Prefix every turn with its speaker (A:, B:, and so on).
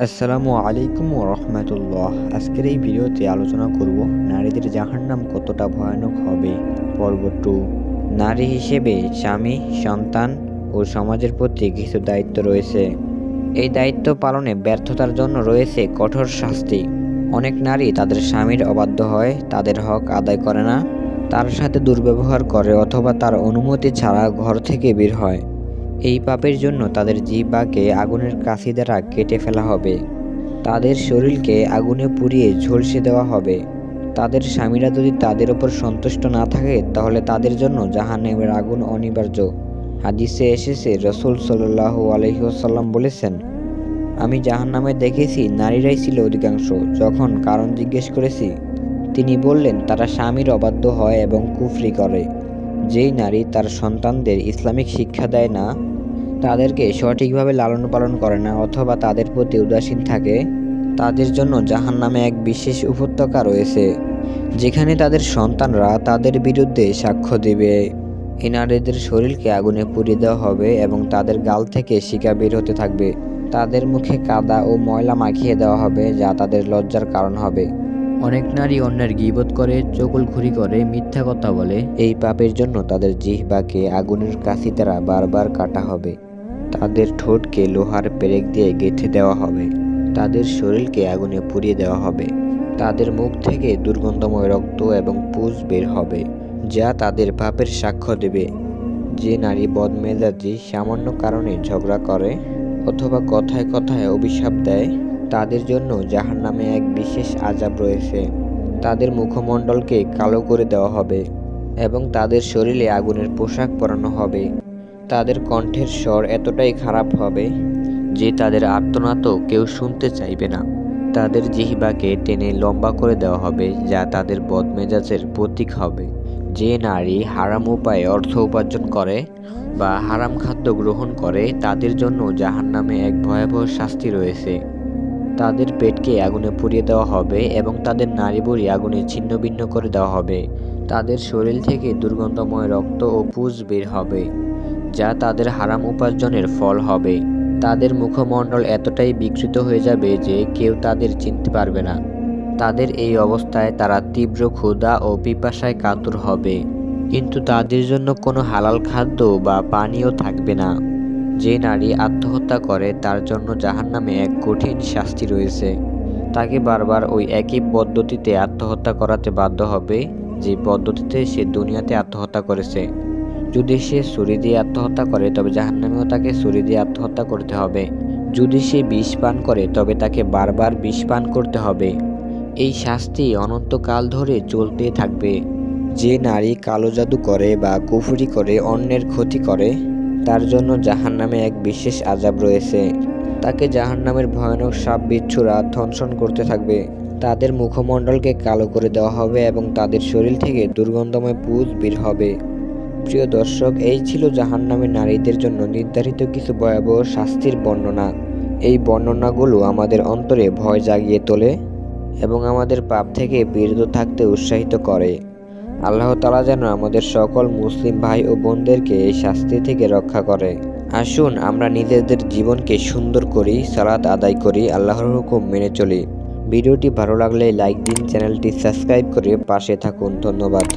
A: আসসালামু আলাইকুম ওয়া রাহমাতুল্লাহ। আজকের এই ভিডিওতে আলোচনা করব নারীদের জাহান্নাম কতটা ভয়ানক হবে। পর্ব 2। নারী হিসেবে স্বামী, সন্তান ও সমাজের প্রতি কিছু দায়িত্ব রয়েছে। এই দায়িত্ব পালনে ব্যর্থতার জন্য রয়েছে কঠোর শাস্তি। অনেক নারী তাদের স্বামীর অবাধ্য হয়, তাদের হক আদায় করে না, তার সাথে দুর্ব্যবহার করে অথবা তার অনুমতি ছাড়া ঘর থেকে বের হয়। এই পাপের জন্য তাদের জিহ্বাকে আগুনের কাছি দ্বারা কেটে ফেলা হবে, তাদের শরীরকে আগুনে পুড়িয়ে ঝলসে দেওয়া হবে। তাদের স্বামীরা যদি তাদের ওপর সন্তুষ্ট না থাকে তাহলে তাদের জন্য জাহান্নামের আগুন অনিবার্য। হাদিসে এসেছে, রাসূল সাল্লাল্লাহু আলাইহি ওয়াসাল্লাম বলেছেন, আমি জাহান্নামে দেখেছি নারীরাই ছিল অধিকাংশ। যখন কারণ জিজ্ঞেস করেছি, তিনি বললেন, তারা স্বামীর অবাধ্য হয় এবং কুফরি করে। যেই নারী তার সন্তানদের ইসলামিক শিক্ষা দেয় না, তাদেরকে সঠিকভাবে লালন পালন করে না অথবা তাদের প্রতি উদাসীন থাকে, তাদের জন্য জাহান্নামে এক বিশেষ উপত্যকা রয়েছে, যেখানে তাদের সন্তানরা তাদের বিরুদ্ধে সাক্ষ্য দেবে। এই নারীদের শরীরকে আগুনে পুড়িয়ে দেওয়া হবে এবং তাদের গাল থেকে শিকা বের হতে থাকবে। তাদের মুখে কাদা ও ময়লা মাখিয়ে দেওয়া হবে, যা তাদের লজ্জার কারণ হবে। অনেক নারী অন্যের গীবত করে, চগলখুরি করে, মিথ্যা কথা বলে। এই পাপের জন্য তাদের জিহ্বাকে আগুনের কাছি দ্বারা বারবার কাটা হবে, তাদের ঠোঁটকে লোহার পেরেক দিয়ে গেঁথে দেওয়া হবে, তাদের শরীরকে আগুনে পুড়িয়ে দেওয়া হবে। তাদের মুখ থেকে দুর্গন্ধময় রক্ত এবং পুঁজ বের হবে, যা তাদের পাপের সাক্ষ্য দেবে। যে নারী বদমেজাজি, সামান্য কারণে ঝগড়া করে অথবা কথায় কথায় অভিশাপ দেয়, তাদের জন্য জাহান্নামে এক বিশেষ আযাব রয়েছে। তাদের মুখমণ্ডলকে কালো করে দেওয়া হবে এবং তাদের শরীরে আগুনের পোশাক পরানো হবে। তাদের কণ্ঠের স্বর এতটাই খারাপ হবে যে তাদের আর্তনাদও কেউ শুনতে চাইবে না। তাদের জিহ্বাকে টেনে লম্বা করে দেওয়া হবে, যা তাদের বদমেজাজের প্রতীক হবে। যে নারী হারাম উপায়ে অর্থ উপার্জন করে বা হারাম খাদ্য গ্রহণ করে, তাদের জন্য জাহান্নামে এক ভয়াবহ শাস্তি রয়েছে। তাদের পেটকে আগুনে পুড়িয়ে দেওয়া হবে এবং তাদের নাড়িভুঁড়ি আগুনে ছিন্নভিন্ন করে দেওয়া হবে। তাদের শরীর থেকে দুর্গন্ধময় রক্ত ও পুঁজ বের হবে, যা তাদের হারাম উপার্জনের ফল হবে। তাদের মুখমণ্ডল এতটাই বিকৃত হয়ে যাবে যে কেউ তাদের চিনতে পারবে না। তাদের এই অবস্থায় তারা তীব্র ক্ষুধা ও পিপাসায় কাতর হবে, কিন্তু তাদের জন্য কোনো হালাল খাদ্য বা পানীয় থাকবে না। যে নারী আত্মহত্যা করে, তার জন্য জাহান্নামে এক কঠিন শাস্তি রয়েছে। তাকে বারবার ওই একই পদ্ধতিতে আত্মহত্যা করাতে বাধ্য হবে, যে পদ্ধতিতে সে দুনিয়াতে আত্মহত্যা করেছে। যদি সে ছুরি দিয়ে আত্মহত্যা করে, তবে জাহান্নামেও তাকে ছুরি দিয়ে আত্মহত্যা করতে হবে। যদি সে বিষ পান করে, তবে তাকে বারবার বিষ পান করতে হবে। এই শাস্তি অনন্তকাল ধরে চলতে থাকবে। যে নারী কালো জাদু করে বা কুফরি করে, অন্যের ক্ষতি করে, তার জন্য জাহান্নামে এক বিশেষ আযাব রয়েছে। তাকে জাহান্নামের ভয়ানক সাপ বিচ্ছুরা দংশন করতে থাকবে। তাদের মুখমণ্ডলকে কালো করে দেওয়া হবে এবং তাদের শরীর থেকে দুর্গন্ধময় পুঁজ বের হবে। প্রিয় দর্শক, এই ছিল জাহান্নামের নারীদের জন্য নির্ধারিত কিছু ভয়াবহ শাস্তির বর্ণনা। এই বর্ণনাগুলো আমাদের অন্তরে ভয় জাগিয়ে তোলে এবং আমাদের পাপ থেকে বিরত থাকতে উৎসাহিত করে। আল্লাহ তাআলা যেন আমাদের সকল মুসলিম ভাই ও বোনদেরকে এই শাস্তি থেকে রক্ষা করে। আসুন আমরা নিজেদের জীবনকে সুন্দর করি, সালাত আদায় করি, আল্লাহর হুকুম মেনে চলি। ভিডিওটি ভালো লাগলে লাইক দিন, চ্যানেলটি সাবস্ক্রাইব করে পাশে থাকুন। ধন্যবাদ।